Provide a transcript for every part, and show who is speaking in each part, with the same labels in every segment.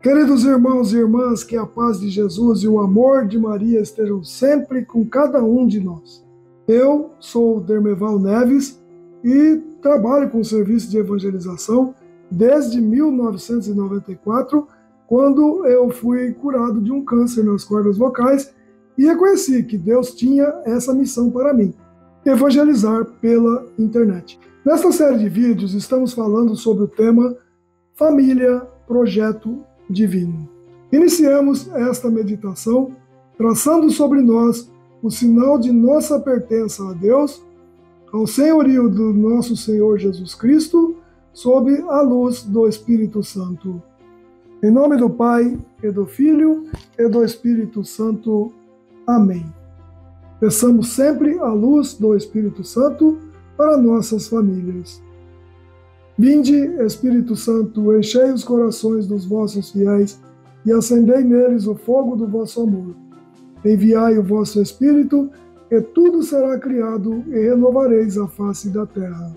Speaker 1: Queridos irmãos e irmãs, que a paz de Jesus e o amor de Maria estejam sempre com cada um de nós. Eu sou o Dermeval Neves e trabalho com o serviço de evangelização desde 1994, quando eu fui curado de um câncer nas cordas vocais e reconheci que Deus tinha essa missão para mim, evangelizar pela internet. Nesta série de vídeos estamos falando sobre o tema Família, Projeto Divino. Iniciamos esta meditação traçando sobre nós o sinal de nossa pertença a Deus, ao senhorio do nosso Senhor Jesus Cristo, sob a luz do Espírito Santo. Em nome do Pai, e do Filho, e do Espírito Santo. Amém. Peçamos sempre a luz do Espírito Santo para nossas famílias. Vinde, Espírito Santo, enchei os corações dos vossos fiéis e acendei neles o fogo do vosso amor. Enviai o vosso Espírito, e tudo será criado, e renovareis a face da terra.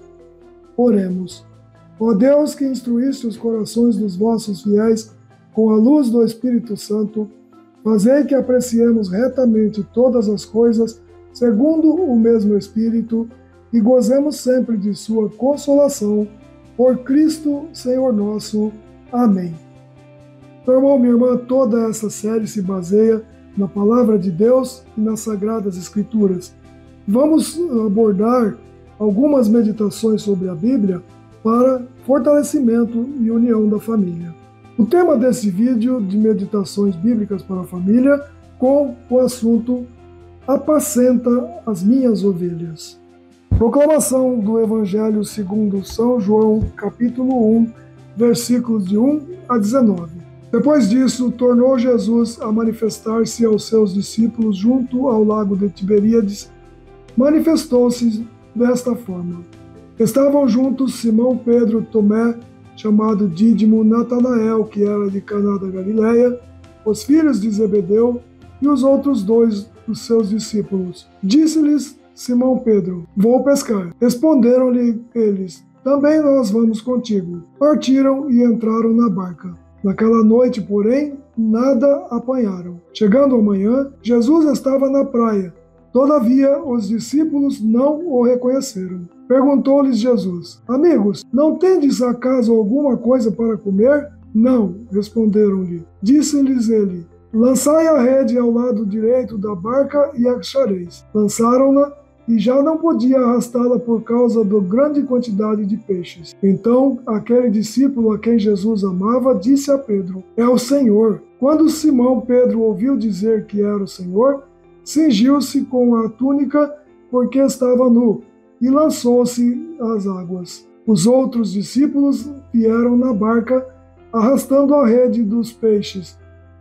Speaker 1: Oremos. Ó Deus, que instruíste os corações dos vossos fiéis com a luz do Espírito Santo, fazei que apreciemos retamente todas as coisas segundo o mesmo Espírito e gozemos sempre de sua consolação. Por Cristo, Senhor nosso. Amém. Meu irmão, minha irmã, toda essa série se baseia na Palavra de Deus e nas Sagradas Escrituras. Vamos abordar algumas meditações sobre a Bíblia para fortalecimento e união da família. O tema desse vídeo de meditações bíblicas para a família com o assunto Apacenta as minhas ovelhas. Proclamação do Evangelho segundo São João, capítulo 1, versículos de 1 a 19. Depois disso, tornou Jesus a manifestar-se aos seus discípulos junto ao lago de Tiberíades. Manifestou-se desta forma. Estavam juntos Simão Pedro, Tomé, chamado Dídimo, Natanael, que era de Caná da Galileia, os filhos de Zebedeu e os outros dois dos seus discípulos. Disse-lhes Simão Pedro: vou pescar. Responderam-lhe eles: também nós vamos contigo. Partiram e entraram na barca. Naquela noite, porém, nada apanharam. Chegando a manhã, Jesus estava na praia. Todavia, os discípulos não o reconheceram. Perguntou-lhes Jesus: amigos, não tendes acaso alguma coisa para comer? Não, responderam-lhe. Disse-lhes ele: lançai a rede ao lado direito da barca e achareis. Lançaram-na e já não podia arrastá-la por causa da grande quantidade de peixes. Então, aquele discípulo a quem Jesus amava disse a Pedro: é o Senhor. Quando Simão Pedro ouviu dizer que era o Senhor, cingiu-se com a túnica, porque estava nu, e lançou-se às águas. Os outros discípulos vieram na barca, arrastando a rede dos peixes,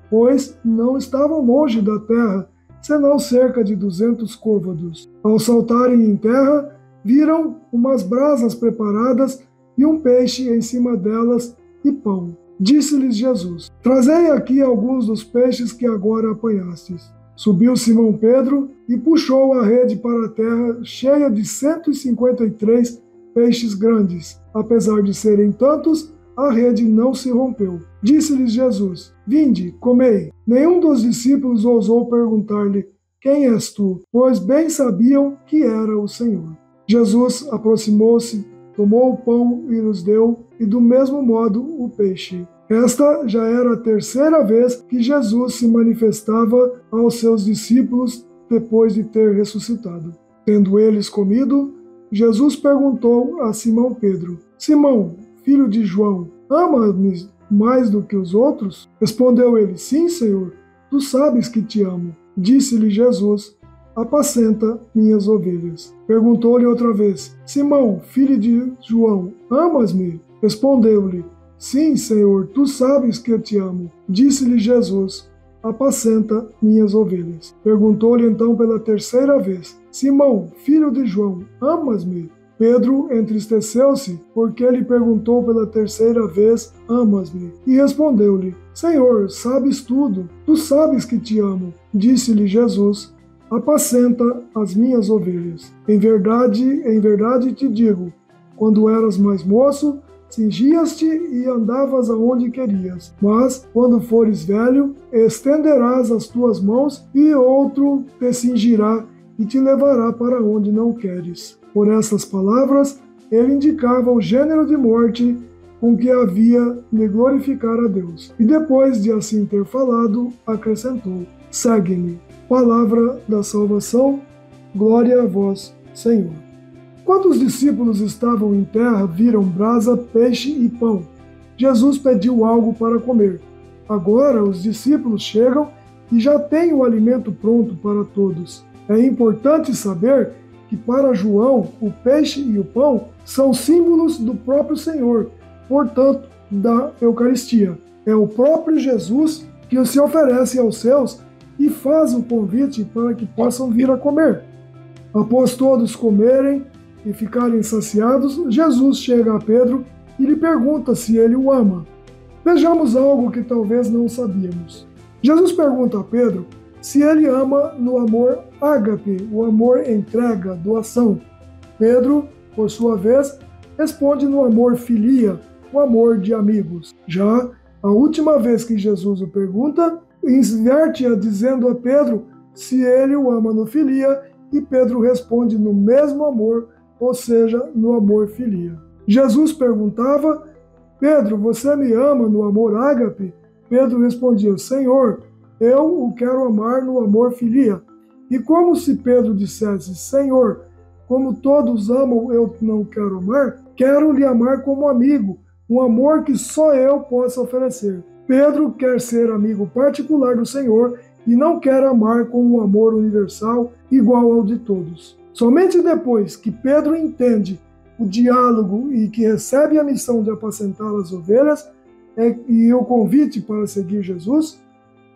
Speaker 1: pois não estavam longe da terra, senão cerca de 200 côvados. Ao saltarem em terra, viram umas brasas preparadas e um peixe em cima delas e pão. Disse-lhes Jesus: trazei aqui alguns dos peixes que agora apanhastes. Subiu Simão Pedro e puxou a rede para a terra, cheia de 153 peixes grandes. Apesar de serem tantos, a rede não se rompeu. Disse-lhes Jesus: vinde, comei. Nenhum dos discípulos ousou perguntar-lhe: quem és tu? Pois bem sabiam que era o Senhor. Jesus aproximou-se, tomou o pão e os deu, e do mesmo modo o peixe. Esta já era a terceira vez que Jesus se manifestava aos seus discípulos depois de ter ressuscitado. Tendo eles comido, Jesus perguntou a Simão Pedro: Simão, filho de João, ama-me mais do que os outros? Respondeu ele: sim, Senhor, tu sabes que te amo. Disse-lhe Jesus: apacenta minhas ovelhas. Perguntou-lhe outra vez: Simão, filho de João, amas-me? Respondeu-lhe: sim, Senhor, tu sabes que eu te amo. Disse-lhe Jesus: apacenta minhas ovelhas. Perguntou-lhe então pela terceira vez: Simão, filho de João, amas-me? Pedro entristeceu-se, porque ele perguntou pela terceira vez: amas-me? E respondeu-lhe: Senhor, sabes tudo, tu sabes que te amo. Disse-lhe Jesus: apacenta as minhas ovelhas. Em verdade te digo, quando eras mais moço, cingias-te e andavas aonde querias. Mas, quando fores velho, estenderás as tuas mãos e outro te cingirá e te levará para onde não queres. Por essas palavras, ele indicava o gênero de morte com que havia de glorificar a Deus. E depois de assim ter falado, acrescentou: segue-me. Palavra da salvação, glória a vós, Senhor. Quando os discípulos estavam em terra, viram brasa, peixe e pão. Jesus pediu algo para comer. Agora os discípulos chegam e já têm o alimento pronto para todos. É importante saber que para João, o peixe e o pão são símbolos do próprio Senhor, portanto, da Eucaristia. É o próprio Jesus que se oferece aos seus e faz o convite para que possam vir a comer. Após todos comerem e ficarem saciados, Jesus chega a Pedro e lhe pergunta se ele o ama. Vejamos algo que talvez não sabíamos. Jesus pergunta a Pedro se ele ama no amor ágape, o amor entrega, doação. Pedro, por sua vez, responde no amor filia, o amor de amigos. Já a última vez que Jesus o pergunta, inverte-a dizendo a Pedro se ele o ama no filia, e Pedro responde no mesmo amor, ou seja, no amor filia. Jesus perguntava: Pedro, você me ama no amor ágape? Pedro respondia: Senhor, eu o quero amar no amor filia. E como se Pedro dissesse: Senhor, como todos amam, eu não quero amar, quero lhe amar como amigo, um amor que só eu posso oferecer. Pedro quer ser amigo particular do Senhor e não quer amar com um amor universal igual ao de todos. Somente depois que Pedro entende o diálogo e que recebe a missão de apacentar as ovelhas e o convite para seguir Jesus,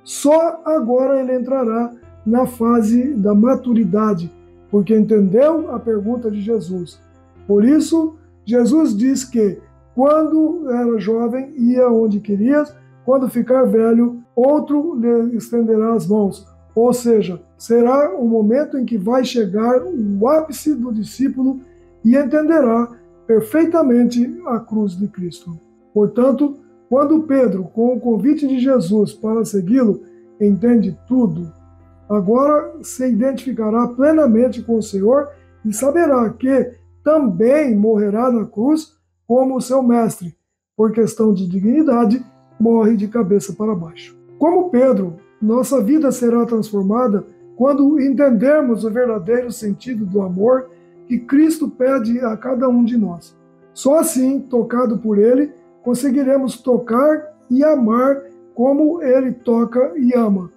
Speaker 1: só agora ele entrará na fase da maturidade, porque entendeu a pergunta de Jesus. Por isso, Jesus diz que quando era jovem ia onde queria, quando ficar velho, outro lhe estenderá as mãos. Ou seja, será o momento em que vai chegar o ápice do discípulo e entenderá perfeitamente a cruz de Cristo. Portanto, quando Pedro, com o convite de Jesus para segui-lo, entende tudo, agora se identificará plenamente com o Senhor e saberá que também morrerá na cruz como o seu mestre, por questão de dignidade, morre de cabeça para baixo. Como Pedro, nossa vida será transformada quando entendermos o verdadeiro sentido do amor que Cristo pede a cada um de nós. Só assim, tocado por Ele, conseguiremos tocar e amar como Ele toca e ama.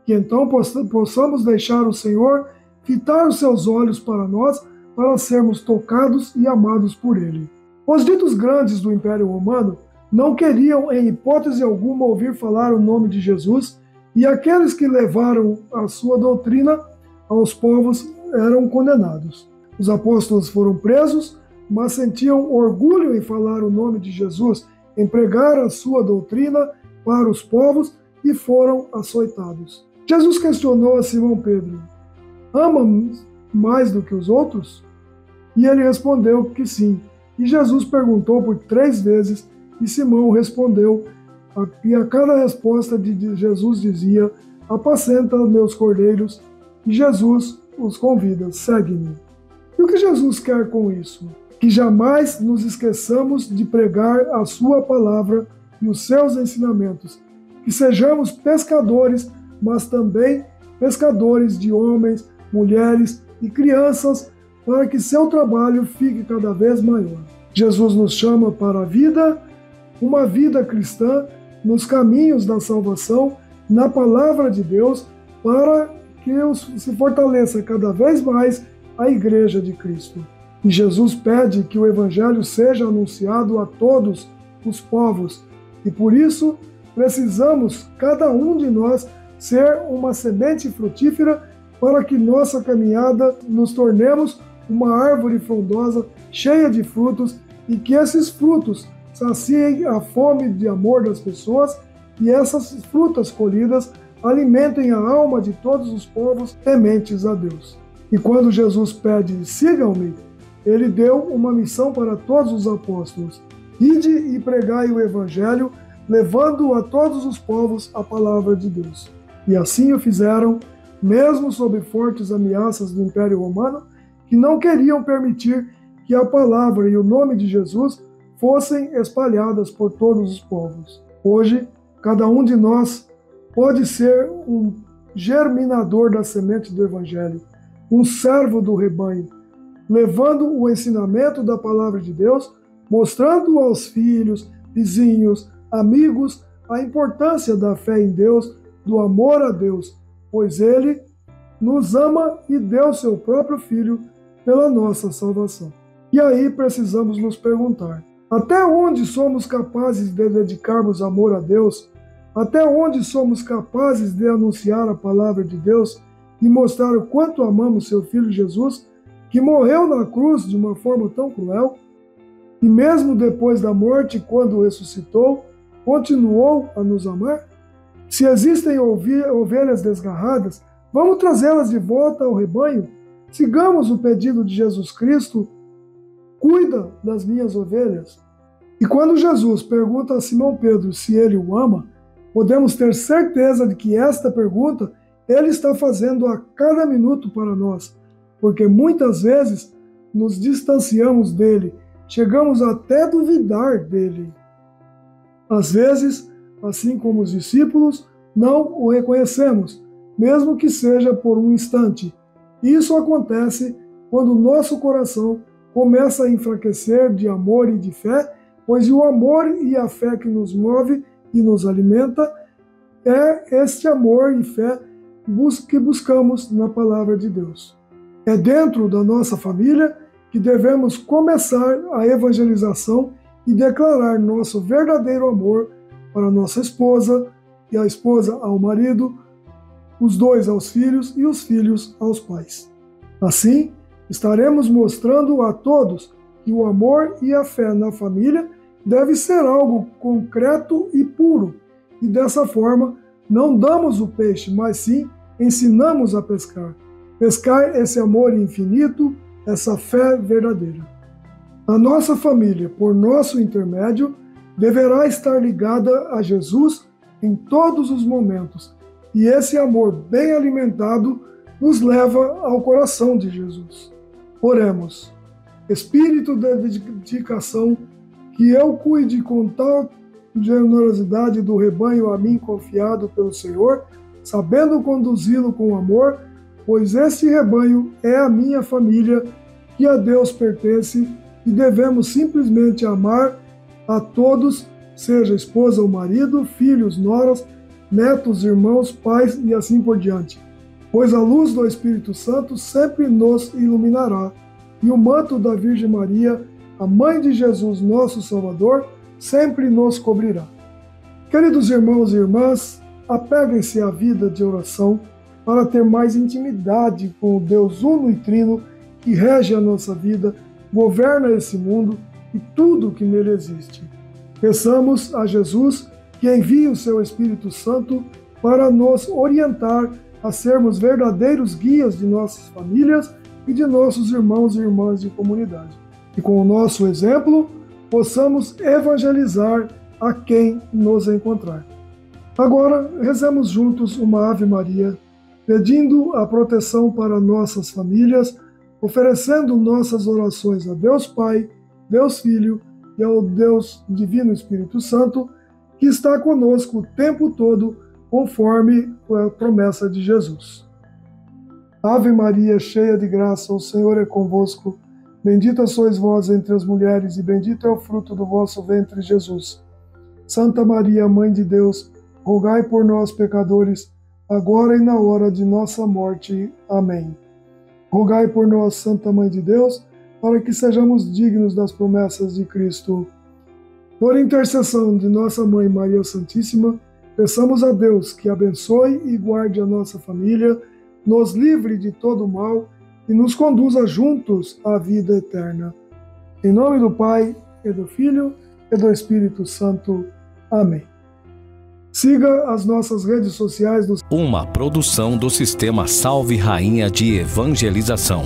Speaker 1: Que então possamos deixar o Senhor fitar os seus olhos para nós, para sermos tocados e amados por Ele. Os ditos grandes do Império Romano não queriam, em hipótese alguma, ouvir falar o nome de Jesus, e aqueles que levaram a sua doutrina aos povos eram condenados. Os apóstolos foram presos, mas sentiam orgulho em falar o nome de Jesus, em pregar a sua doutrina para os povos, e foram açoitados. Jesus questionou a Simão Pedro: ama mais do que os outros? E ele respondeu que sim. E Jesus perguntou por 3 vezes, e Simão respondeu, e a cada resposta de Jesus dizia: apacenta meus cordeiros, e Jesus os convida: segue-me. E o que Jesus quer com isso? Que jamais nos esqueçamos de pregar a sua palavra e os seus ensinamentos, que sejamos pescadores, mas também pescadores de homens, mulheres e crianças, para que seu trabalho fique cada vez maior. Jesus nos chama para a vida, uma vida cristã, nos caminhos da salvação, na palavra de Deus, para que se fortaleça cada vez mais a Igreja de Cristo. E Jesus pede que o Evangelho seja anunciado a todos os povos, e por isso precisamos, cada um de nós, ser uma semente frutífera para que nossa caminhada nos tornemos uma árvore frondosa, cheia de frutos, e que esses frutos saciem a fome de amor das pessoas, e essas frutas colhidas alimentem a alma de todos os povos tementes a Deus. E quando Jesus pede: sigam-me, ele deu uma missão para todos os apóstolos: Ide e pregai o Evangelho, levando a todos os povos a palavra de Deus. E assim o fizeram, mesmo sob fortes ameaças do Império Romano, que não queriam permitir que a palavra e o nome de Jesus fossem espalhadas por todos os povos. Hoje, cada um de nós pode ser um germinador da semente do Evangelho, um servo do rebanho, levando o ensinamento da palavra de Deus, mostrando aos filhos, vizinhos, amigos, a importância da fé em Deus, do amor a Deus, pois Ele nos ama e deu seu próprio Filho pela nossa salvação. E aí precisamos nos perguntar, até onde somos capazes de dedicarmos amor a Deus? Até onde somos capazes de anunciar a palavra de Deus e mostrar o quanto amamos seu Filho Jesus, que morreu na cruz de uma forma tão cruel, e mesmo depois da morte, quando ressuscitou, continuou a nos amar? Se existem ovelhas desgarradas, vamos trazê-las de volta ao rebanho? Sigamos o pedido de Jesus Cristo, cuida das minhas ovelhas. E quando Jesus pergunta a Simão Pedro se ele o ama, podemos ter certeza de que esta pergunta ele está fazendo a cada minuto para nós, porque muitas vezes nos distanciamos dele, chegamos até a duvidar dele. Às vezes, assim como os discípulos, não o reconhecemos, mesmo que seja por um instante. Isso acontece quando o nosso coração começa a enfraquecer de amor e de fé, pois o amor e a fé que nos move e nos alimenta é este amor e fé que buscamos na palavra de Deus. É dentro da nossa família que devemos começar a evangelização e declarar nosso verdadeiro amor para nossa esposa, e a esposa ao marido, os dois aos filhos e os filhos aos pais. Assim, estaremos mostrando a todos que o amor e a fé na família deve ser algo concreto e puro, e dessa forma não damos o peixe, mas sim ensinamos a pescar. Pescar esse amor infinito, essa fé verdadeira. A nossa família, por nosso intermédio, deverá estar ligada a Jesus em todos os momentos, e esse amor bem alimentado nos leva ao coração de Jesus. Oremos. Espírito de dedicação, que eu cuide com tal generosidade do rebanho a mim confiado pelo Senhor, sabendo conduzi-lo com amor, pois este rebanho é a minha família, que a Deus pertence, e devemos simplesmente amar a todos, seja esposa ou marido, filhos, noras, netos, irmãos, pais e assim por diante. Pois a luz do Espírito Santo sempre nos iluminará, e o manto da Virgem Maria, a Mãe de Jesus, nosso Salvador, sempre nos cobrirá. Queridos irmãos e irmãs, apeguem-se à vida de oração para ter mais intimidade com o Deus uno e trino que rege a nossa vida, governa esse mundo e tudo que nele existe. Peçamos a Jesus que envie o seu Espírito Santo para nos orientar a sermos verdadeiros guias de nossas famílias e de nossos irmãos e irmãs de comunidade. E com o nosso exemplo, possamos evangelizar a quem nos encontrar. Agora, rezemos juntos uma Ave Maria, pedindo a proteção para nossas famílias, oferecendo nossas orações a Deus Pai, Deus Filho e ao Deus Divino Espírito Santo, que está conosco o tempo todo, conforme a promessa de Jesus. Ave Maria, cheia de graça, o Senhor é convosco. Bendita sois vós entre as mulheres, e bendito é o fruto do vosso ventre, Jesus. Santa Maria, Mãe de Deus, rogai por nós, pecadores, agora e na hora de nossa morte. Amém. Rogai por nós, Santa Mãe de Deus, para que sejamos dignos das promessas de Cristo. Por intercessão de nossa Mãe Maria Santíssima, peçamos a Deus que abençoe e guarde a nossa família, nos livre de todo mal e nos conduza juntos à vida eterna. Em nome do Pai, e do Filho, e do Espírito Santo. Amém. Siga as nossas redes sociais.
Speaker 2: Uma produção do Sistema Salve Rainha de Evangelização.